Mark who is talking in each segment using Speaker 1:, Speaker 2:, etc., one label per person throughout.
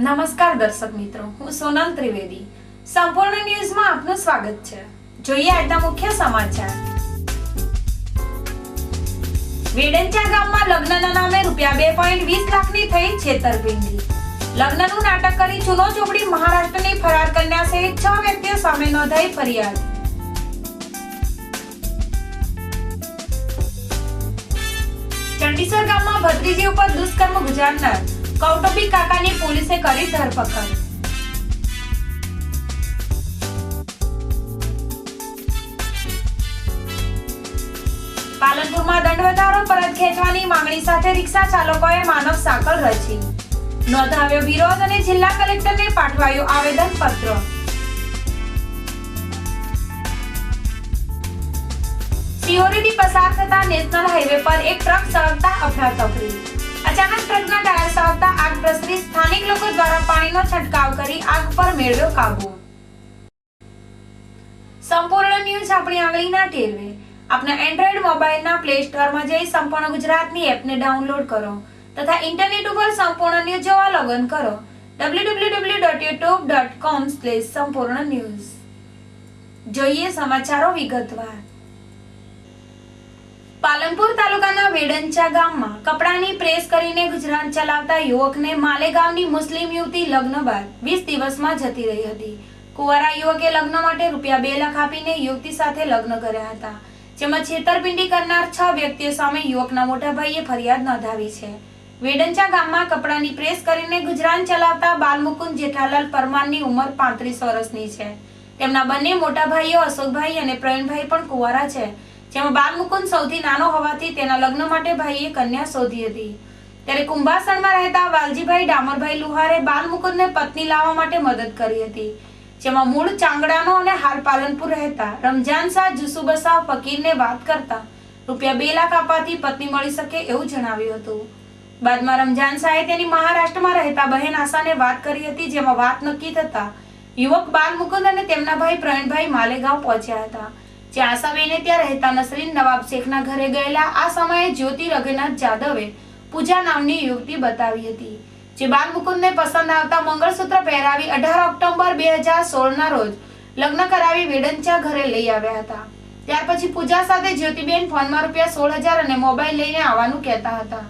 Speaker 1: નમસ્કાર દર્શક મિત્રો, હું સોનલ ત્રિવેદી. સંપૂર્ણ ન્યૂઝમાં આપનું સ્વાગત છે. જોઈએ આજના મુખ્ય સમાચાર. વેડંચા ગામમાં લગ્નના નામે ₹2.20 લાખની થઈ છેતરપિંડી. લગ્નનું નાટક કરી ચૂનો ચોપડી મહારાષ્ટ્રની ફરાર કન્યા સહિત 6 વ્યક્તિઓ સામે નોંધાઈ ફરિયાદ. ચંડીસર ગામમાં ભત્રીજી ઉપર દુષ્કર્મ ગુજારનાર કૌટુંબિક કાકાની પોલીસે કરી ધરપકડ. પાલનપુરમાં દંડ વધારો પરત ખેંચવાની માંગણી સાથે રિક્ષા ચાલકોએ માનવ સાંકળ રચી. નોંધાવ્યો વિરોધ અને જિલ્લા કલેક્ટરને પાઠવાયું આવેદન પત્ર. સિહોરીથી પસાર થતા નેશનલ હાઈવે પર એક ટ્રક સળગતા અફરાતફરી. અચાનક ટ્રકના ટાયર સળગતા આગ પ્રસરી. સ્થાનિક લોકો દ્વારા પાણીનો છંટકાવ કરી આગ પર મેળવ્યો કાબુ. સંપૂર્ણ ન્યૂઝ આપણી આંગળીના ટેરવે. આપના એન્ડ્રોઇડ મોબાઈલના પ્લે સ્ટોરમાં જઈ સંપૂર્ણ ગુજરાતની એપને ડાઉનલોડ કરો તથા ઇન્ટરનેટ ઉપર સંપૂર્ણ ન્યૂઝ જોવા લોગિન કરો www.youtube.com/સંપૂર્ણ જોઈએ સમાચારો વિગતવાર. પાલનપુર તાલુકાના વેડંચા ગામમાં કપડાની પ્રેસ કરીને ગુજરાન ચલાવતા યુવકને માલેગાંવની મુસ્લિમ યુવતી લગ્ન બાદ 20 દિવસમાં જતી રહી હતી. કુંવારા યુવકે લગ્ન માટે ₹2 લાખ આપીને યુવતી સાથે લગ્ન કર્યા હતા, જેમાં છેતરપિંડી કરનાર 6 વ્યક્તિઓ સામે યુવકના મોટા ભાઈએ ફરિયાદ નોંધાવી છે. વેડંચા ગામમાં કપડાની પ્રેસ કરીને ગુજરાન ચલાવતા બાલમુકુંદ જેઠાલાલ પરમારની ઉંમર 35 વર્ષની છે. તેમના બંને મોટા ભાઈઓ અશોકભાઈ અને પ્રવીણભાઈ પણ કુંવારા છે, જેમાં બાલમુકુંદ સૌથી નાનો હોવાથી તેના લગ્ન માટે ભાઈએ કન્યા શોધી હતી. ત્યારે કુંભાસણમાં રહેતા વાલજીભાઈ ડામરભાઈ લુહારે બાલમુકુંદને પત્ની લાવવા માટે મદદ કરી હતી, જેમાં મૂળ ચાંગડાનો અને હાલ પાલનપુર રહેતા રમજાન શાહ જુસુબસા ફકીરને વાત કરતા ₹2 લાખ આપવાથી પત્ની મળી શકે એવું જણાવ્યું હતું. બાદમાં રમજાન શાહે તેની મહારાષ્ટ્રમાં રહેતા બહેન આશાને વાત કરી હતી, જેમાં વાત નક્કી થતા યુવક બાલમુકુંદ અને તેમના ભાઈ પ્રવીણભાઈ માલેગાંવ પહોંચ્યા હતા. જ્યાં આશાબેને ત્યાં રહેતા નસરીન નવાબ શેખના ઘરે ગયેલા આ સમયે જ્યોતિ રઘુનાથ જાદવે પૂજા નામની યુવતી બતાવી હતી, જે બાલમુકુંદને પસંદ આવતા મંગળસૂત્ર પહેરાવી 18 ઓક્ટોબર 2016 ના રોજ લગ્ન કરાવી વેડંચા ઘરે લઈ આવ્યા હતા. ત્યાર પછી પૂજા સાથે જ્યોતિબેન ફોનમાં ₹16,000 અને મોબાઈલ લઈને આવવાનું કહેતા હતા.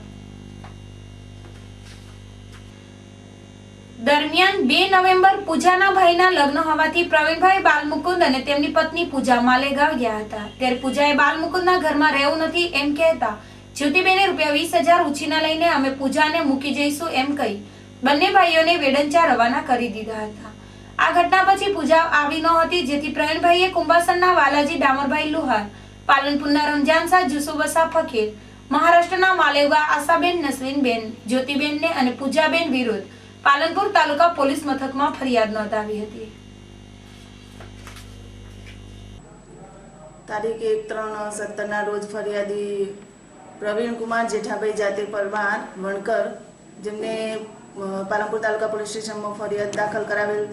Speaker 1: દરમિયાન 2 નવેમ્બર પૂજાના ભાઈના લગ્ન હોવાથી પ્રવીણભાઈ બાલમુકુંદ અને તેમની પત્ની પૂજા માલેગાંવ ગયા હતા. ત્યારે પૂજાએ બાલમુકુંદના ઘરમાં રહેવું નથી એમ કહેતા જ્યોતિબેને ₹20,000 ઉછીના લઈને અમે પૂજાને મૂકી જઈશું એમ કહી બંને ભાઈઓને વેડંચા રવાના કરી દીધા હતા. આ ઘટના પછી પૂજા આવી નહોતી, જેથી પ્રવીણભાઈએ કુંભાસણના વાલાજી ડામરભાઈ લુહાર, પાલનપુરના રમજાન શાહ જુસુબસા ફકીર, મહારાષ્ટ્રના માલેગાંવ આશાબેન નસરીનબેન જ્યોતિબેનને અને પૂજાબેન વિરુદ્ધ પાલનપુર તાલુકા પોલીસ મથકમાં ફરિયાદ નોંધાવી હતી.
Speaker 2: તારીખ 1/3/17 ના રોજ ફરિયાદી પ્રવીણકુમાર જેઠાભાઈ જાતે પરમાર વણકર, જેમને પાલનપુર તાલુકા પોલીસ સ્ટેશનમાં ફરિયાદ દાખલ કરાવેલ,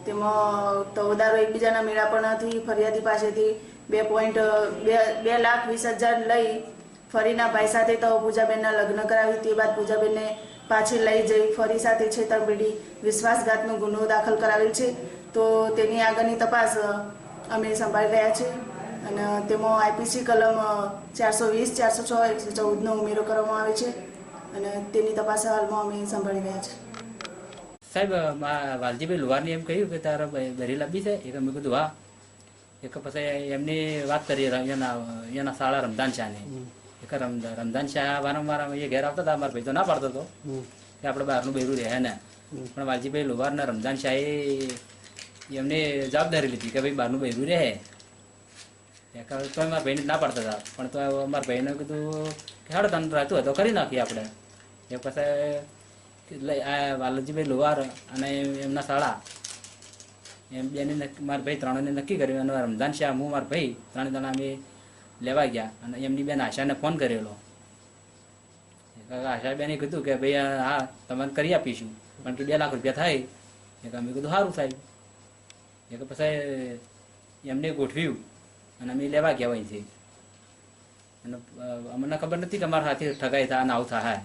Speaker 2: તેમાં તોદારો એકબીજાના મેળાપણથી ફરિયાદી પાસેથી $2,20,000 લઈ ફરીના ભાઈ સાથે તો પૂજાબેનના લગ્ન કરાવી. તે બાદ પૂજાબેનને પાછી લઈ જઈ ફરી સાથે છેતરપિંડી વિશ્વાસઘાતનો ગુનો દાખલ કરાવેલ છે. તો તેની આગળની તપાસ અમે સંભાળી રહ્યા છીએ અને તેમાં IPC કલમ 420, 406, 114નો ઉમેરો કરવામાં આવે છે અને તેની તપાસ હાલમાં અમે સંભાળી રહ્યા છીએ.
Speaker 3: સાહેબ, વાલજીભાઈ લુહારની એમ કહ્યું કે તારા બરી લાંબી છે. એક મેં કીધું હા. એક પછી એમની વાત કરી એના શાળા રમદાન શાહની. એક રમદાન શાહ વારંવાર એ ઘેર આવતા હતા. મારા ભાઈ તો ના પાડતો હતો કે આપણે બહારનું બહેરું રહે ને, પણ વાલજીભાઈ લુહારના રમદાન શાહે એમને જવાબદારી લીધી કે ભાઈ બહારનું બહેરું રહે. તો મારા ભાઈને ના પાડતા હતા, પણ તો મારા ભાઈને કીધું કે હાડો તને રહેતું હોય તો કરી નાખીએ આપણે. એ પછી વાલજીભાઈ લુહાર અને એમના શાળા એમ બેને મારા ભાઈ ત્રણેને નક્કી કર્યું અને રમદાન શાહ, હું મારા ભાઈ ત્રણે જણા અમે લેવા ગયા અને એમની બેન આશાને ફોન કરેલો. આશાબેને કીધું કે ભાઈ હા તમારે કરી આપીશું, પણ કે ₹2 લાખ થાય. એક અમે કીધું સારું સાહેબ. એક પછી એમને ગોઠવ્યું અને અમે લેવા ગયા અહીંથી. અને અમને ખબર નથી કે અમારા સાથે ઠગાઈ થાય ને આવું થાય.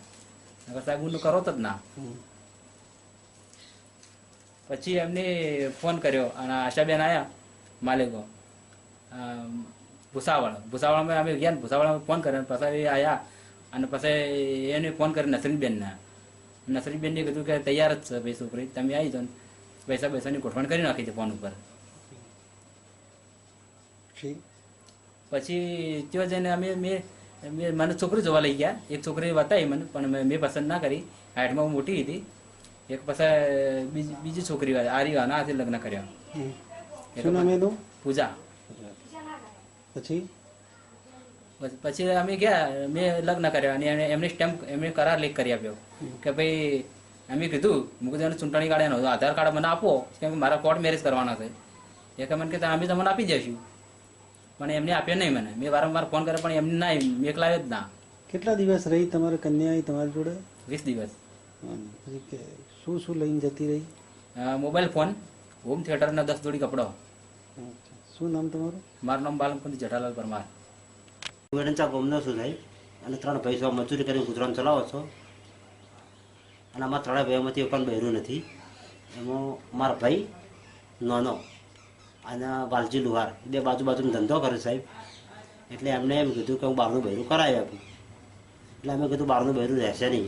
Speaker 3: સાહેબ હું કરો જ ના. પછી એમને ફોન કર્યો અને આશાબેન આવ્યા માલેગો ભૂસાવળમાં અમે ગયા ને ભૂસાવળમાં ફોન કર્યો પછી આવ્યા અને પછી એને ફોન કર્યો નસરીબેનને કીધું કે તૈયાર જ છે ભાઈ છોકરી તમે આવી જાઓ પૈસાની ગોઠવણ કરી નાખી છે ફોન ઉપર. પછી ત્યાં જઈને મને છોકરી જોવા લઈ ગયા. એક છોકરી બતાવી મને પણ મેં પસંદ ના કરી. હાઈટમાં મોટી હતી. એક પછી બીજી છોકરી આરી આનાથી લગ્ન કર્યા. પૂજા. પછી અમે ગયા, મેં લગ્ન કર્યા અને એમને સ્ટેમ્પ એમને કરાર લીક કરી આપ્યો કે ભાઈ અમે કીધું મૂકી દેવાનું ચૂંટણી કાઢ્યાનો આધાર કાર્ડ મને આપો કેમ કે મારા કોર્ટ મેરેજ કરવાના છે. એ કે મને કે અમે તમને આપી દઈશું પણ એમને આપ્યો નહીં મને. મેં વારંવાર ફોન કર્યો પણ એમને ના મેકલાવ્યો જ ના.
Speaker 4: કેટલા દિવસ રહી તમારે કન્યા તમારી જોડે?
Speaker 3: 20 દિવસ.
Speaker 4: શું શું લઈને જતી રહી?
Speaker 3: મોબાઈલ ફોન, હોમ થિયેટરના 10 જોડી કપડો.
Speaker 4: શું નામ તમારું?
Speaker 3: મારું નામ બાલમપંથી જટાલાલ પરમાર.
Speaker 5: વેડંચા ગામનો છું સાહેબ અને 3 ભાઈઓ મજૂરી કરીને ગુજરાન ચલાવો છો અને અમારા 3 ભાઈઓમાંથી પણ બહેરું નથી. એમાં મારા ભાઈ નાનો અને વાલજી લુહાર બે બાજુનો ધંધો કરે સાહેબ. એટલે એમને એમ કીધું કે હું બહારનું બહેરું કરાવી આપું. એટલે અમે કીધું બહારનું બહેરું રહેશે નહીં.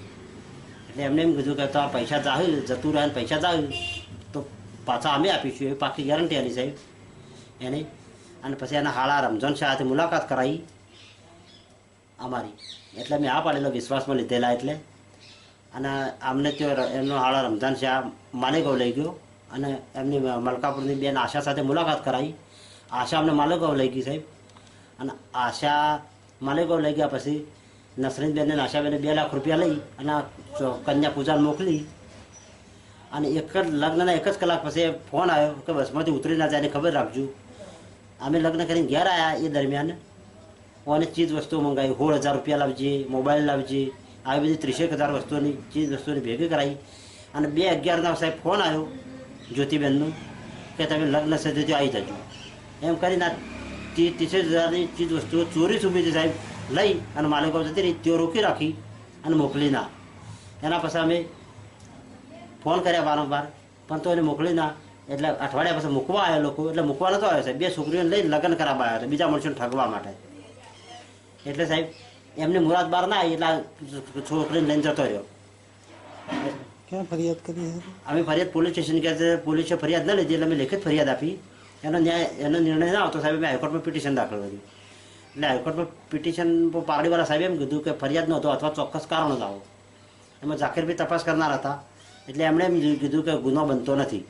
Speaker 5: એટલે એમને એમ કીધું કે તમારા પૈસા જાવ જતું રહે પૈસા જાવ તો પાછા અમે આપીશું એવી પાકી ગેરંટી આની સાહેબ એની. અને પછી એના હાળા રમઝાન સાથે મુલાકાત કરાવી અમારી. એટલે મેં આ પાડેલો વિશ્વાસમાં લીધેલા. એટલે અને અમને ત્યાં એમનો હાળા રમઝાન શાહ માલેગાંવ લઈ ગયો અને એમની મલકાપુરની બેન આશા સાથે મુલાકાત કરાવી. આશા અમને માલેગાંવ લઈ ગઈ સાહેબ. અને આશા માલેગાંવ લઈ ગયા પછી નસરીનબેનને આશાબેને 2 લાખ રૂપિયા લઈ અને કન્યા પૂજાને મોકલી. અને એક જ લગ્નના 1 જ કલાક પછી ફોન આવ્યો કે બસમાંથી ઉતરી ના જાય ખબર રાખજો. અમે લગ્ન કરીને ઘેર આવ્યા એ દરમિયાન અને ચીજ વસ્તુઓ મંગાવી. 16,000 રૂપિયા લાવજે, મોબાઈલ લાવજે, આવી બધી 30,000 વસ્તુઓની ચીજ વસ્તુઓની ભેગી કરાવી. અને 2:11 સાહેબ ફોન આવ્યો જ્યોતિબેનનો કે તમે લગ્ન સજ્જથી આવી જજો. એમ કરીને 30,000ની ચીજ વસ્તુઓ ચોરી છૂપી સાહેબ લઈ અને માલેગાંવ જતી રહી. તેઓ રોકી રાખી અને મોકલી ના. એના પછી અમે ફોન કર્યા વારંવાર પણ તો એને મોકલી ના. એટલે અઠવાડિયા પછી મૂકવા આવ્યા લોકો. એટલે મૂકવા નતો આવ્યો સાહેબ. 2 છોકરીઓને લઈને લગ્ન કરાવવા આવ્યા હતા બીજા માણસોને ઠગવા માટે. એટલે સાહેબ એમની મુરાદ બહાર ના આવી એટલે છોકરીને લઈને જતો રહ્યો.
Speaker 4: ક્યાં ફરિયાદ કરી?
Speaker 5: અમે ફરિયાદ પોલીસ સ્ટેશન ગયા છે. પોલીસે ફરિયાદ ન લીધી એટલે અમે લેખિત ફરિયાદ આપી. એનો નિર્ણય ના આવતો સાહેબ અમે હાઈકોર્ટમાં પિટિશન દાખલ કરી. એટલે હાઈકોર્ટમાં પિટિશન પારડીવાળા સાહેબ એમ કીધું કે ફરિયાદ નહોતો અથવા ચોક્કસ કારણ જ આવો. એમાં ઝાકીરભાઈ તપાસ કરનાર હતા. એટલે એમણે એમ કીધું કે ગુનો બનતો નથી.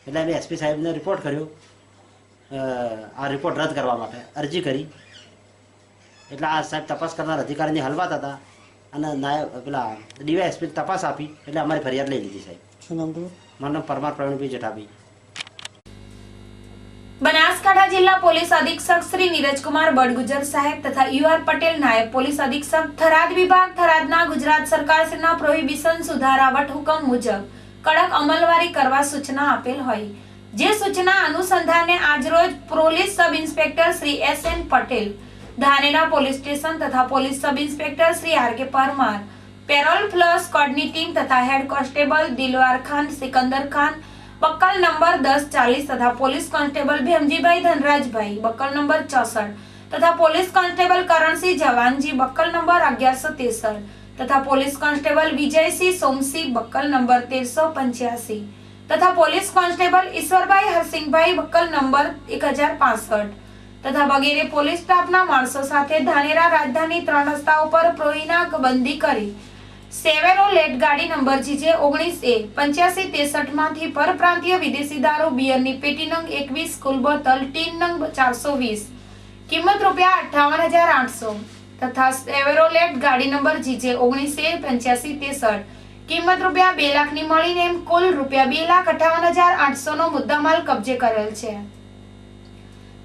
Speaker 5: એટલે અમે એસપી સાહેબને રિપોર્ટ કર્યો આ રિપોર્ટ રદ કરવા માટે અરજી કરી. એટલે આ સાહેબ તપાસ કરનાર અધિકારીની હલવાત હતા અને નાયબ પેલા ડીવાયએસપી તપાસ આપી. એટલે અમારી ફરિયાદ લઈ લીધી સાહેબ.
Speaker 4: શું નામ તમારું?
Speaker 5: મારું નામ પરમાર પ્રવીણભાઈ જેઠાભાઈ.
Speaker 1: બનાસકાંઠા જિલ્લા પોલીસ અધિક્ષક શ્રી નીરજકુમાર બડગુજર સાહેબ તથા યુઆર પટેલ નાયબ પોલીસ અધિક્ષક થરાદ વિભાગ થરાદના ગુજરાત સરકારશ્રીના પ્રોહિબિશન સુધારા વટહુકમ મુજબ કડક અમલવારી કરવા સૂચના આપેલ હોય જે સૂચના અનુસંધાને આજરોજ police sub inspector Shri SN Patel Dhanera police station તથા police sub inspector Shri RK Parmar parole plus સ્ક્વોડની ટીમ તથા head constable Dilwar Khan Sikandar Khan buckle number 1040 તથા police constable Bhimjibhai Dhanrajbhai buckle number 64 તથા police constable Karansinh Javanji buckle number 1163 તથા police constable Vijaysinh Somsinh buckle number 1385 તથા police constable Ishwarbhai Harsinhbhai buckle number 1065 તથા વગેરે police સ્ટાફના માણસો સાથે ધાનેરા રાજધાની 3 રસ્તાઓ પર પ્રોહિનાક બંધી કરી સેવેરોલેટ ગાડી નંબર GJ 19A 8563 માંથી પરપ્રાંતીય વિદેશી દારૂ બિયરની પેટી નંગ 21 કુલ બોતલ ટીન નંગ 420 કિંમત ₹58,800 તથા સેવેરોલેટ ગાડી નંબર GJ 19A 8563 કિંમત ₹2 લાખની મળીને એમ કુલ ₹2,58,800 નો મુદ્દામાલ કબજે કરેલ છે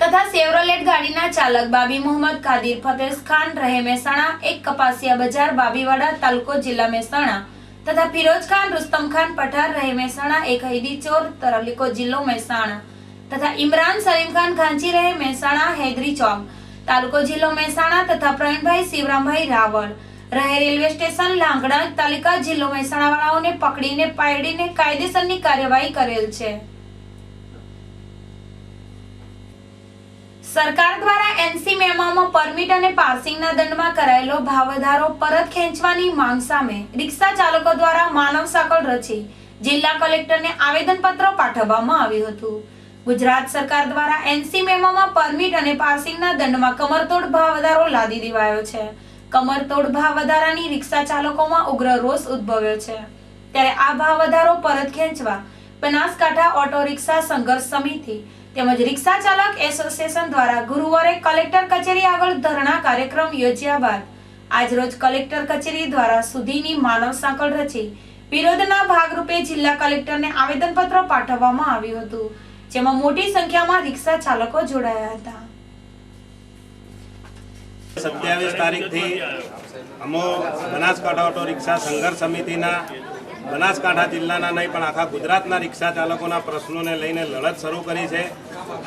Speaker 1: તથા સેવરોલેટ ગાડીના ચાલક બાબી મોહમ્મદ કાદિર ફતેહ ખાન રહે મહેસાણા એક કપાસિયા બજાર બાબીવાડા તાલુકો જિલ્લા મહેસાણા તથા ફિરોજ ખાન રુસ્તમ ખાન પઠાર રહે મહેસાણા એક હૈદી ચોર તરલીકો જિલ્લો મહેસાણા તથા ઇમરાન સલીમ ખાન ખાંચી રહે મહેસાણા હૈદરી ચોક તાલુકો જિલ્લો મહેસાણા તથા પ્રવીણભાઈ શિવરામભાઈ રાવળ રહે રેલવે સ્ટેશન લાંગણા તાલુકા જિલ્લો મહેસાણાવાળાઓને પકડીને પાયડીને કાયદેસરની કાર્યવાહી કરેલ છે. સરકાર દ્વારા એનસી મેમોમાં પરમિટ અને પાર્સિંગના દંડમાં કરાયેલો ભાવ વધારો પરત ખેંચવાની માંગ સામે રિક્ષા ચાલકો દ્વારા માનવ સાંકળ રચી જિલ્લા કલેક્ટરને આવેદનપત્ર પાઠવવામાં આવ્યું હતું. ગુજરાત સરકાર દ્વારા એનસી મેમોમાં પરમિટ અને પાર્સિંગના દંડમાં કમરતોડ ભાવ વધારો લાદી દેવાયો છે. કમરતોડ ભાવ વધારાની રિક્ષા ચાલકોમાં ઉગ્ર રોષ ઉદ્ભવ્યો છે. ત્યારે આ ભાવ વધારો પરત ખેંચવા બનાસકાંઠા ઓટો રિક્ષા સંઘર્ષ સમિતિ તેમજ રિક્ષા ચાલક એસોસિએશન દ્વારા ગુરુવારે કલેક્ટર કચેરી આગળ ધરણા કાર્યક્રમ યોજ્યા બાદ આજરોજ કલેક્ટર કચેરી દ્વારા સુધીની માનવ સાંકળ રચી વિરોધના ભાગરૂપે જિલ્લા કલેક્ટરને આવેદનપત્ર પાઠવવામાં આવ્યું હતું, જેમાં મોટી સંખ્યામાં રિક્ષા ચાલકો જોડાયા હતા.
Speaker 6: 27 તારીખથી અમો બનાસકાંઠા ઓટો રિક્ષા સંઘર્ષ સમિતિના બનાસકાંઠા જિલ્લાના નહીં પણ આખા ગુજરાતના રિક્ષા ચાલકોના પ્રશ્નોને લઈને લડત શરૂ કરી છે.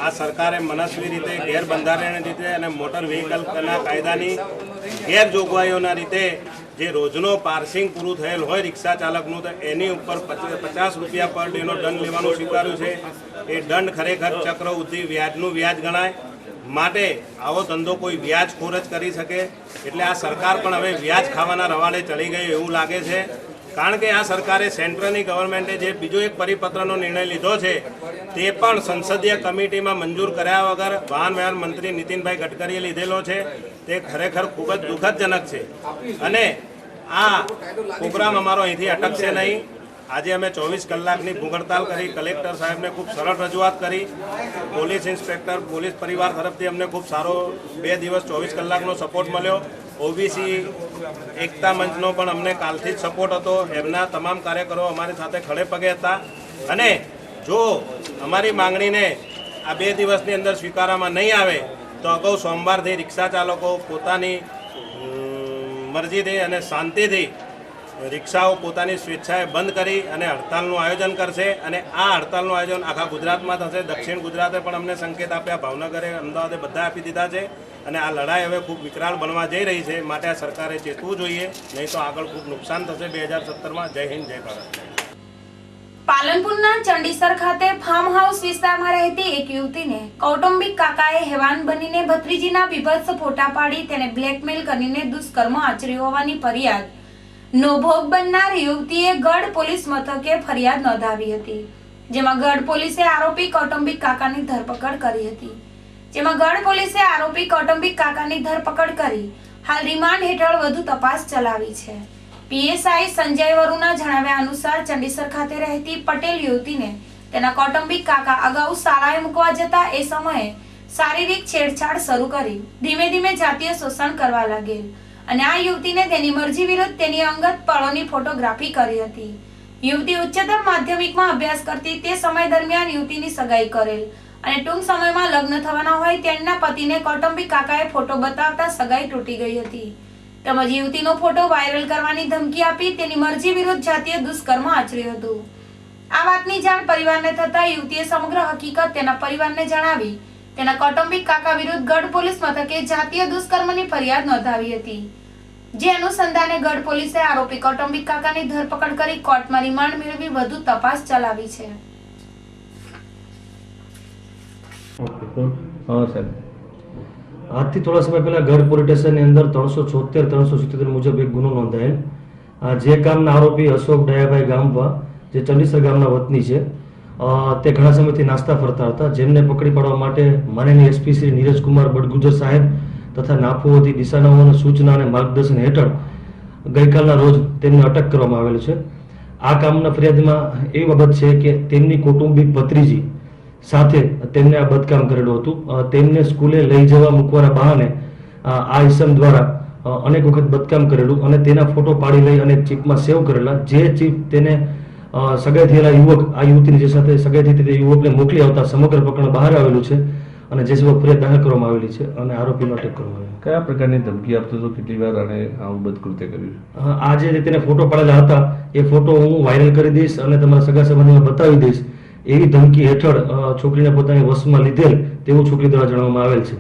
Speaker 6: આ સરકારે મનસ્વી રીતે ગેરબંધારણીય રીતે અને મોટર વ્હીકલના કાયદાની ગેરજોગવાઈઓના રીતે જે રોજનો પાર્સિંગ પૂરું થયેલ હોય રિક્ષા ચાલકનું તો એની ઉપર 50 રૂપિયા પર ડેનો દંડ લેવાનું સ્વીકાર્યું છે. એ દંડ ખરેખર ચક્રવૃદ્ધિ વ્યાજનું વ્યાજ ગણાય. માટે આવો ધંધો કોઈ વ્યાજખોર જ કરી શકે. એટલે આ સરકાર પણ હવે વ્યાજ ખાવાના રવાડે ચડી ગઈ એવું લાગે છે. કારણ કે આ સરકારે સેન્ટ્રલની ગવર્મેન્ટે જે બીજો એક પરિપત્રનો નિર્ણય લીધો છે તે પણ સંસદીય કમિટીમાં મંજૂર કર્યા વગર વાહન વ્યવહાર મંત્રી નીતિનભાઈ ગડકરીએ લીધેલો છે. તે ખરેખર ખૂબ જ દુઃખદજનક છે અને આ પ્રોગ્રામ અમારો અહીંથી અટકશે નહીં. આજે અમે 24 કલાકની ભૂખ હડતાલ કરી, કલેક્ટર સાહેબને ખૂબ સરળ રજૂઆત કરી, પોલીસ ઇન્સ્પેક્ટર પોલીસ પરિવાર તરફથી અમને ખૂબ સારો 2 દિવસ 24 કલાકનો સપોર્ટ મળ્યો. ઓબીસી એકતા મંચનો પણ અમને કાલથી જ સપોર્ટ હતો. એમના તમામ કાર્યકરો અમારી સાથે ખડે પગે હતા અને જો અમારી માંગણીને આ 2 દિવસની અંદર સ્વીકારવામાં નહીં આવે તો અગાઉ સોમવારથી રિક્ષા ચાલકો પોતાની મરજીથી અને શાંતિથી રિક્ષાઓ પોતાની સ્વેચ્છાએ બંધ કરી અને હડતાલનું આયોજન કરશે. અને આ હડતાલનું આયોજન આખા ગુજરાતમાં થશે. દક્ષિણ ગુજરાતે પણ અમને સંકેત આપ્યા, ભાવનગરે, અમદાવાદે બધા આપી દીધા છે. અને આ લડાઈ હવે ખૂબ વિકરાળ બનવા જઈ રહી છે. માટે આ સરકારે ચેતવું જોઈએ, નહીં તો આગળ ખૂબ નુકસાન થશે 2017માં. જય હિન્દ, જય ભારત.
Speaker 1: પાલનપુરના ચંડીસર ખાતે ફાર્મ હાઉસ વિસ્તારમાં રહેતી એક યુવતીને કૌટુંબિક કાકાએ હેવાન બનીને ભત્રીજીના બીભત્સ ફોટા પાડી તેને બ્લેકમેલ કરીને દુષ્કર્મ આચર્યું હોવાની ફરિયાદ નો ભોગ બનનાર યુવતીએ ગઢ પોલીસ મથકે ફરિયાદ નોંધાવી હતી. જેમાં ગઢ પોલીસે આરોપી કૌટુંબિક કાકાની ધરપકડ કરી હતી. કરી હાલ રિમાન્ડ હેઠળ વધુ તપાસ ચલાવી છે. પીએસઆઈ સંજય વરુના જણાવ્યા અનુસાર ચંડીસર ખાતે રહેતી પટેલ યુવતીને તેના કૌટુંબિક કાકા અગાઉ શાળાએ મૂકવા જતા એ સમયે શારીરિક છેડછાડ શરૂ કરી ધીમે ધીમે જાતીય શોષણ કરવા લાગેલ અને આ યુવતીને તેની મરજી વિરુદ્ધ તેની અંગત પળોની ફોટોગ્રાફી કરી હતી. યુવતી ઉચ્ચતર માધ્યમિકમાં અભ્યાસ કરતી તે સમય દરમિયાન યુવતીની સગાઈ કરેલ અને ટૂંક સમયમાં લગ્ન થવાના હોય તેમના પતિને કૌટુંબિક કાકાએ ફોટો બતાવતા સગાઈ તૂટી ગઈ હતી. તેમજ યુવતીનો ફોટો વાયરલ કરવાની ધમકી આપી તેની મરજી વિરુદ્ધ જાતીય દુષ્કર્મ આચર્યું હતું. આ વાતની જાણ પરિવારને થતા યુવતીએ સમગ્ર હકીકત તેના પરિવારને જણાવી તેના કૌટુંબિક કાકા વિરુદ્ધ ગઢ પોલીસ મથકે જાતીય દુષ્કર્મની ફરિયાદ નોંધાવી હતી. જે અનુસંધાને ગઢ પોલીસે આરોપી કૌટુંબિક કાકાની ધરપકડ કરી કોર્ટમાં રિમાન્ડ મેળવી વધુ તપાસ ચલાવી છે.
Speaker 7: આજથી થોડા સમય પહેલા ગઢ પોલીસ સ્ટેશનની અંદર 376-377 મુજબ એક ગુનો નોંધાયેલ. જે કામના આરોપી અશોક ડાયાભાઈ ગામવા જે ચંડીસર ગામના વતની છે તે ઘણા સમયથી નાસ્તા ફરતા હતા, જેમને પકડી પાડવા માટે માનનીય એસપી શ્રી નીરજકુમાર બડગુજર સાહેબ તથા નાફોથી દિશાનાઓની સૂચના અને માર્ગદર્શન હેઠળ ગઈકાલના રોજ તેમને અટક કરવામાં આવેલ છે. આ કામના ફરિયાદમાં એ બાબત છે કે તેમની કૌટુંબિક ભત્રીજી સાથે તેમને આ બદકામ કરેલું હતું. તેમને સ્કૂલે લઈ જવા મૂકવાના બહાને આ ઇસમ દ્વારા અનેક વખત બદકામ કરેલું અને તેના ફોટો પાડી લઈ અને ચીપમાં સેવ કરેલા. જે ચીપ તેને સગાઈ થયેલા યુવક આ યુવતીની જે સાથે સગાઈ થઈ તે યુવકને મોકલી આવતા સમગ્ર પ્રકરણ બહાર આવેલું છે અને જે સબબ ફરિયાદ દાખલ કરવામાં આવેલી છે અને આરોપીનો અટક કરવામાં આવ્યો.
Speaker 8: કયા પ્રકારની ધમકી આપતો હતો, કેટલી વાર અને આવું બદકૃત્ય કર્યું?
Speaker 7: આ જે તેને ફોટો પાડેલા હતા એ ફોટો હું વાયરલ કરી દઈશ અને તમારા સગા સંબંધીઓને બતાવી દઈશ એવી ધમકી હેઠળ છોકરીને પોતાની વશમાં લીધેલ તેવું છોકરી દ્વારા જણાવવામાં આવેલ છે.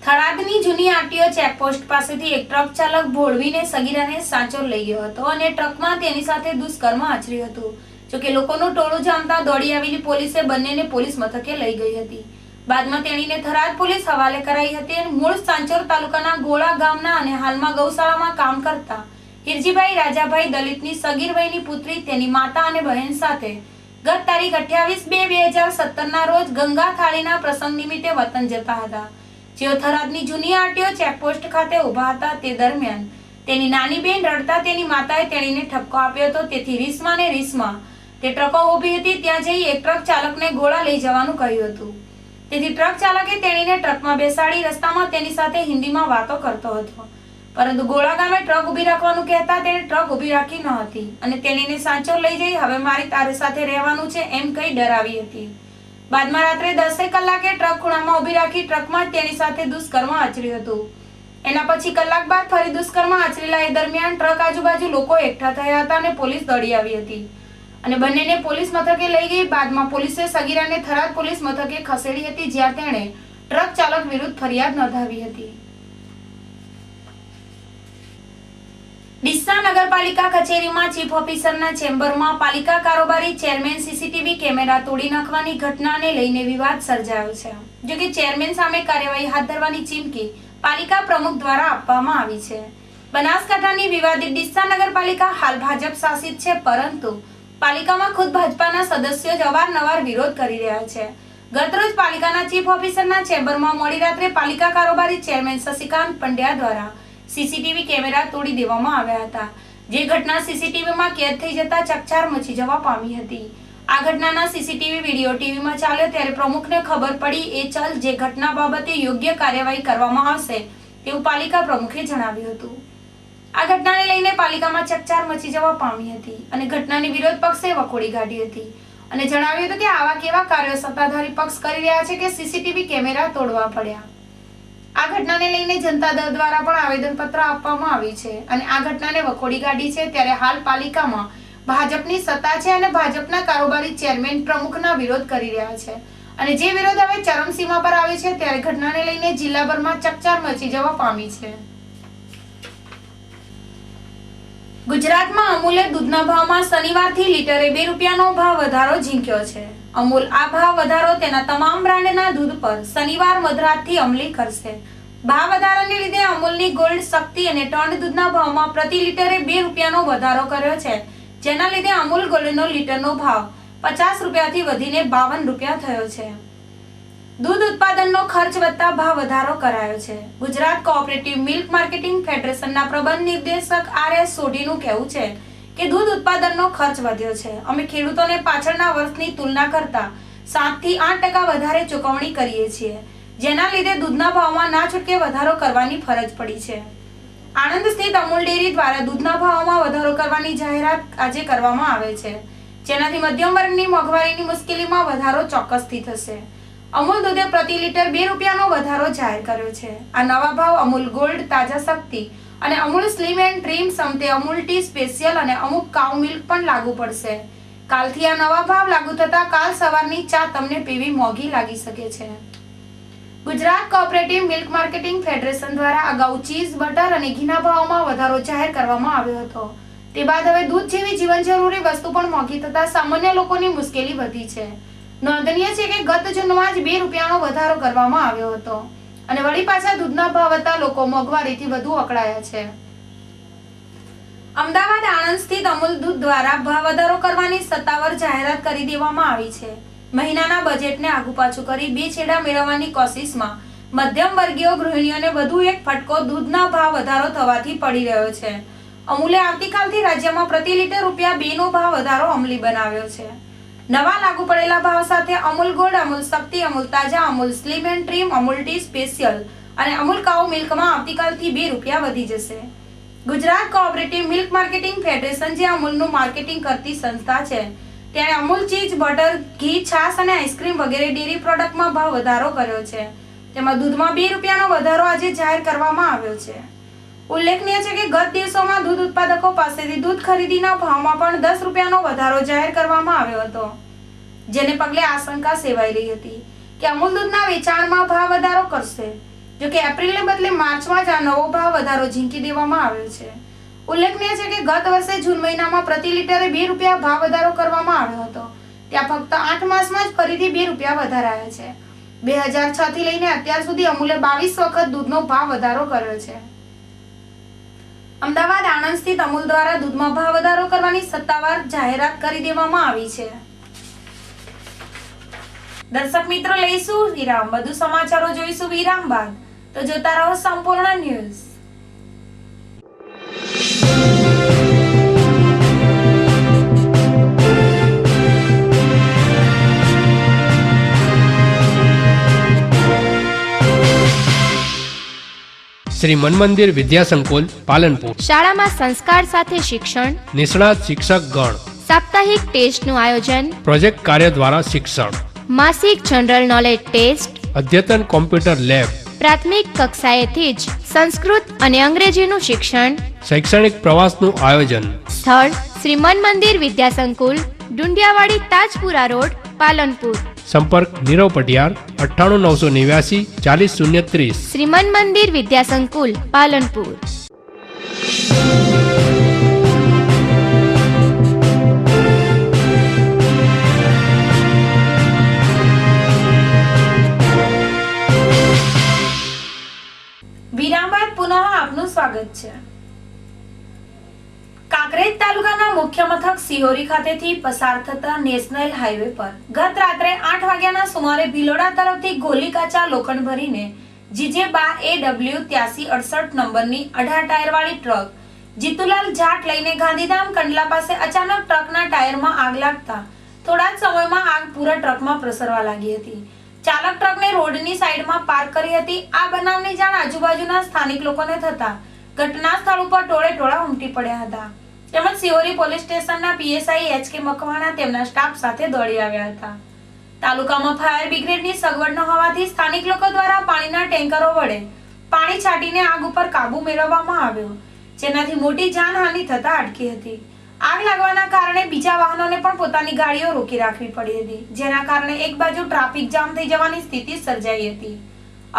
Speaker 1: થરાદની જૂની આરટીઓ ચેકપોસ્ટ પાસેથી એક ટ્રક ચાલક ભોળવીને સગીરાને સાંચોર લઈ ગયો હતો અને ટ્રકમાં તેની સાથે દુષ્કર્મ આચર્યું હતું. જોકે લોકોનું ટોળું જામતા દોડી આવેલી પોલીસે બંનેને પોલીસ મથકે લઈ ગઈ હતી. બાદમાં તેણીને થરાદ પોલીસ હવાલે કરાઈ હતી અને મૂળ સાંચોર તાલુકાના ગોળા ગામના અને હાલમાં ગૌશાળામાં કામ કરતા હિરજીભાઈ રાજાભાઈ દલિતની સગીર વયની પુત્રી તેની માતા અને બહેન સાથે ગત તારીખ 28/2/2017 રોજ ગંગા થાળીના પ્રસંગ નિમિત્તે વતન જતા હતા. જેઓ થરાદની જૂની આરટીઓ ચેકપોસ્ટ ખાતે ઊભા હતા તે દરમિયાન તેની નાની બેન રડતા તેની માતાએ તેણીને ઠપકો આપ્યો હતો. તેથી રીસમાં તે ટ્રકો ઊભી હતી ત્યાં જઈ એક ટ્રક ચાલકને ગોળા લઈ જવાનું કહ્યું હતું. તેથી ટ્રક ચાલકે તેણીને ટ્રકમાં બેસાડી રસ્તામાં તેની સાથે હિન્દીમાં વાતો કરતો હતો. પરંતુ ગોળા ગામે ટ્રક ઊભી રાખવાનું કહેતા તેણે ટ્રક ઊભી રાખી ન હતી અને તેણીને સાંચોર લઈ જઈ હવે મારી તારી સાથે રહેવાનું છે એમ કહી ડરાવી હતી. બાદમાં રાત્રે 10 કલાકે ટ્રક ખૂણામાં ઊભી રાખી ટ્રકમાં તેની સાથે દુષ્કર્મ આચર્યું હતું. એના પછી કલાક બાદ ફરી દુષ્કર્મ આચરેલા એ દરમિયાન ટ્રક આજુબાજુ લોકો એકઠા થયા હતા અને પોલીસ દોડી આવી હતી અને બંનેને પોલીસ મથકે લઈ ગઈ. બાદમાં પોલીસે સગીરાને થરાદ પોલીસ મથકે ખસેડી હતી જ્યાં તેણે ટ્રક ચાલક વિરુદ્ધ ફરિયાદ નોંધાવી હતી. ડીસા નગરપાલિકા કચેરીમાં ચીફ ઓફિસરના ચેમ્બરમાં પાલિકા કારોબારી ચેરમેન સીસીટીવી કેમેરા તોડી નાખવાની ઘટનાને લઈને વિવાદ સર્જાયો છે. જો કે ચેરમેન સામે કાર્યવાહી હાથ ધરવાની ચીમકી પાલિકા પ્રમુખ દ્વારા આપવામાં આવી છે. બનાસકાંઠાની વિવાદિત ડીસા નગરપાલિકા હાલ ભાજપ શાસિત છે, પરંતુ પાલિકામાં ખુદ ભાજપાના સદસ્યો જ અવારનવાર વિરોધ કરી રહ્યા છે. ગતરોજ પાલિકાના ચીફ ઓફિસરના ચેમ્બરમાં મોડી રાત્રે પાલિકા કારોબારી ચેરમેન શશિકાંત પંડ્યા દ્વારા સીસીટીવી કેમેરા તોડી દેવામાં આવ્યા હતા. જે ઘટના સીસીટીવીમાં કેદ થઈ જતા ચકચાર મચી જવા પામી હતી. આ ઘટનાના સીસીટીવી વિડીયો ટીવીમાં ચાલ્યો ત્યારે પ્રમુખને ખબર પડી એ ચલ જે ઘટના બાબતે યોગ્ય કાર્યવાહી કરવામાં આવશે તેવું પાલિકા પ્રમુખે જણાવ્યું હતું. આ ઘટનાને લઈને પાલિકામાં ચકચાર મચી જવા પામી હતી અને ઘટનાની વિરોધ પક્ષે વખોડી કાઢી હતી અને જણાવ્યું હતું કે આવા કેવા કાર્યો સત્તાધારી પક્ષ કરી રહ્યા છે કે સીસીટીવી કેમેરા તોડવા પડ્યા. આ ઘટનાને લઈને જનતા દળ દ્વારા પણ આવેદનપત્ર આપવામાં આવ્યું છે અને આ ઘટનાને વખોડી કાઢી છે. ત્યારે હાલ પાલિકામાં ભાજપની સત્તા છે અને ભાજપના કારોબારી ચેરમેન પ્રમુખના વિરોધ કરી રહ્યા છે અને જે વિરોધ હવે ચરમસીમા પર આવે છે ત્યારે ઘટનાને લઈને જિલ્લાભરમાં ચકચાર મચી જવા પામી છે. ગુજરાતમાં અમૂલે દૂધના ભાવમાં શનિવારથી લીટરે 2 રૂપિયાનો ભાવ વધારો ઝીંક્યો છે. અમૂલ આ ભાવ વધારો તેના તમામ બ્રાન્ડના દૂધ પર શનિવાર મધરાતથી અમલી કરશે. ભાવ વધારાને લીધે અમૂલની ગોલ્ડ, શક્તિ અને ટર્ન્ડ દૂધના ભાવમાં પ્રતિ લીટરે 2 રૂપિયાનો વધારો કર્યો છે, જેના લીધે અમૂલ ગોલ્ડનો લીટરનો ભાવ 50 રૂપિયાથી વધીને 52 રૂપિયા થયો છે. દૂધ ઉત્પાદનનો ખર્ચ વધતા ભાવ વધારો કરાયો છે. ગુજરાત કોઓપરેટિવ મિલ્ક માર્કેટિંગ ફેડરેશનના પ્રબંધ નિર્દેશક RS સોઢીનું કહેવું છે કે દૂધ ઉત્પાદનનો ખર્ચ વધ્યો છે. અમે ખેડૂતોને પાછળના વર્ષની તુલના કરતા 7 થી 8% વધારે ચૂકવણી કરીએ છીએ, જેના લીધે દૂધના ભાવમાં ના છૂટકે વધારો કરવાની ફરજ પડી છે. આણંદ સ્થિત અમૂલ ડેરી દ્વારા દૂધના ભાવમાં વધારો કરવાની જાહેરાત આજે કરવામાં આવે છે, જેનાથી મધ્યમ વર્ગની મોંઘવારીની મુશ્કેલીમાં વધારો ચોક્કસથી થશે. અમૂલ દૂધે પ્રતિ લીટર 2 રૂપિયાનો વધારો જાહેર કર્યો છે. આ નવા ભાવ અમૂલ ગોલ્ડ, તાજા શક્તિ અને અમૂલ સ્લિમ એન્ડ ડ્રીમ સમતે અમૂલ ટી સ્પેશિયલ અને અમુક કાઉ મિલ્ક પણ લાગુ પડશે. કાલથી આ નવા ભાવ લાગુ થતા કાલ સવારની ચા તમને પીવી મોંઘી લાગી શકે છે. Gujarat cooperative milk marketing federation દ્વારા અગાઉ ચીઝ, બટર અને ઘીના ભાવમાં વધારો જાહેર કરવામાં આવ્યો હતો. તે બાદ હવે દૂધ જેવી જીવન જરૂરી વસ્તુ પણ મોંઘી થતા સામાન્ય લોકોની મુશ્કેલી વધી છે. નોંધનીય છે કે ગત જૂનમાં જ 2 રૂપિયાનો વધારો કરવામાં આવ્યો હતો અને વળી પાછા દૂધના ભાવ વધતા લોકો મોંઘવારીથી વધુ અકળાયા છે. અમદાવાદ આણંદ સ્થિત અમૂલ દૂધ દ્વારા ભાવ વધારો કરવાની સત્તાવાર જાહેરાત કરી દેવામાં આવી છે. મહિનાના બજેટને આગુ પાછું કરી 2 છેડા મેળવવાની કોશિશમાં મધ્યમ વર્ગીય ગૃહિણીઓને વધુ એક ફટકો દૂધના ભાવ વધારો થવાથી પડી રહ્યો છે. અમૂલે આવતીકાલથી રાજ્યમાં પ્રતિ લીટર ₹2 નો ભાવ વધારો અમલી બનાવ્યો છે. નવા લાગુ પડેલા ભાવ સાથે અમૂલ ગોલ્ડ, અમૂલ શક્તિ, અમૂલ તાજા, Amul slim and dream, Amul tea special અને અમૂલ કાઉ મિલ્કમાં આવતીકાલથી ₹2 વધી જશે. Gujarat cooperative milk marketing federation જે અમૂલનું માર્કેટિંગ કરતી સંસ્થા છે, તેણે અમૂલ ચીઝ, બટર, ઘી, છાશ અને આઈસ્ક્રીમ વગેરે ડેરી પ્રોડક્ટમાં ભાવ વધારો કર્યો છે. તેમાં દૂધમાં ₹2નો વધારો આજે જાહેર કરવામાં આવ્યો છે. ઉલ્લેખનીય છે કે ગત દિવસોમાં દૂધ ઉત્પાદકો પાસેથી દૂધ ખરીદીના ભાવમાં પણ ₹10નો વધારો જાહેર કરવામાં આવ્યો હતો, જેને પગલે આશંકા સેવાઈ રહી હતી કે અમૂલ દૂધના વેચાણમાં ભાવ વધારો કરશે. જોકે એપ્રિલને બદલે માર્ચમાં જ આ નવો ભાવ વધારો ઝીંકી દેવામાં આવ્યો છે. ઉલ્લેખનીય છે કે ગત વર્ષે જૂન મહિનામાં પ્રતિ લીટરે 2 રૂપિયા ભાવ વધારો કરવામાં આવ્યો હતો. ત્યાં ફક્ત 8 માસમાં જ ફરીથી 2 રૂપિયા વધારાયા છે. 2006 થી લઈને અત્યાર સુધી અમૂલે 22 વખત દૂધનો ભાવ વધારો કર્યો છે. અમદાવાદ આણંદ સ્થિત અમૂલ દ્વારા દૂધમાં ભાવ વધારો કરવાની સત્તાવાર જાહેરાત કરી દેવામાં આવી છે. દર્શક મિત્રો, લઈશું વિરામ. વધુ સમાચારો જોઈશું વિરામ બાદ, તો જોતા રહો સંપૂર્ણ ન્યૂઝ.
Speaker 9: શ્રી મનમંદિર વિદ્યા સંકુલ પાલનપુર.
Speaker 10: શાળામાં સંસ્કાર સાથે શિક્ષણ,
Speaker 9: નિષ્ણાત શિક્ષક ગણ,
Speaker 10: સાપ્તાહિક ટેસ્ટનું આયોજન,
Speaker 9: પ્રોજેક્ટ કાર્ય દ્વારા શિક્ષણ,
Speaker 10: માસિક જનરલ નોલેજ ટેસ્ટ,
Speaker 9: અદ્યતન કોમ્પ્યુટર લેબ,
Speaker 10: પ્રાથમિક કક્ષાએથી જ સંસ્કૃત અને અંગ્રેજીનું શિક્ષણ,
Speaker 9: શૈક્ષણિક પ્રવાસનું આયોજન.
Speaker 10: સ્થળ શ્રી મનમંદિર વિદ્યા સંકુલ, ડુંડિયાવાડી, તાજપુરા રોડ, પાલનપુર.
Speaker 9: સંપર્ક નીરવ પટિયાર 98989 40030.
Speaker 10: શ્રી મનમંદિર વિદ્યા સંકુલ, પાલનપુર.
Speaker 1: વિરામ બાદ પુનઃ આપનું સ્વાગત છે. કાંકરેજ તાલુકાના મુખ્ય મથક સિહોરી ખાતેથી પસાર થતા નેશનલ હાઈવે પર ગત રાત્રે 8 વાગ્યાના સુમારે ભિલોડા તરફથી ગોલી કાચા લોખંડ ભરીને JJ12AW8368 નંબરની 18 ટાયરવાળી ટ્રક જીતુલાલ જાટ લઈને ગાંધીધામ કંડલા પાસે અચાનક ટ્રકના ટાયરમાં આગ લાગતા થોડા જ સમયમાં આગ પૂરા ટ્રકમાં પ્રસરવા લાગી હતી. ચાલક ટ્રકને રોડની સાઈડમાં પાર્ક કરી હતી. આ બનાવની જાણ આજુબાજુના સ્થાનિક લોકોને થતા ઘટના સ્થળ ઉપર ટોળે-ટોળા ઉમટી પડ્યા હતા. તેમજ સિહોરી પોલીસ સ્ટેશનના પીએસઆઈ HK મકવાણા તેમના સ્ટાફ સાથે દોડી આવ્યા હતા. તાલુકામાં ફાયર બ્રિગેડની સગવડ ન હોવાથી સ્થાનિક લોકો દ્વારા પાણીના ટેન્કરો વડે પાણી છાંટીને આગ ઉપર કાબુ મેળવવામાં આવ્યો, જેનાથી મોટી જાનહાનિ થતા અટકી હતી. આગ લાગવાના કારણે બીજા વાહનોને પણ પોતાની ગાડીઓ રોકી રાખવી પડી હતી, જેના કારણે એક બાજુ ટ્રાફિક જામ થઈ જવાની સ્થિતિ સર્જાઈ હતી.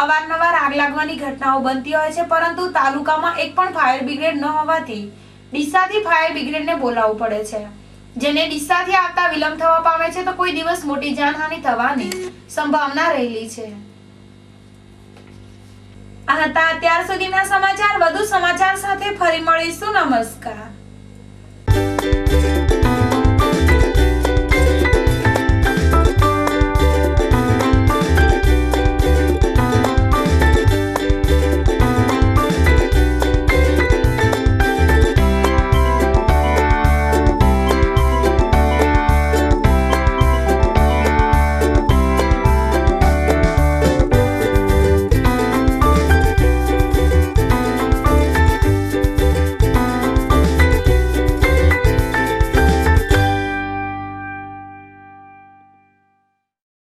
Speaker 1: અવારનવાર આગ લાગવાની ઘટનાઓ બનતી હોય છે, પરંતુ તાલુકામાં એક પણ ફાયર બ્રિગેડ ન હોવાથી ડીસાથી ફાયર બ્રિગેડને બોલાવવું પડે છે, જેને ડીસાથી આવતા વિલંબ થવા પામે છે, તો કોઈ દિવસ મોટી જાનહાનિ થવાની સંભાવના રહેલી છે. આ હતા અત્યાર સુધીના સમાચાર. વધુ સમાચાર સાથે ફરી મળીશું. નમસ્કાર.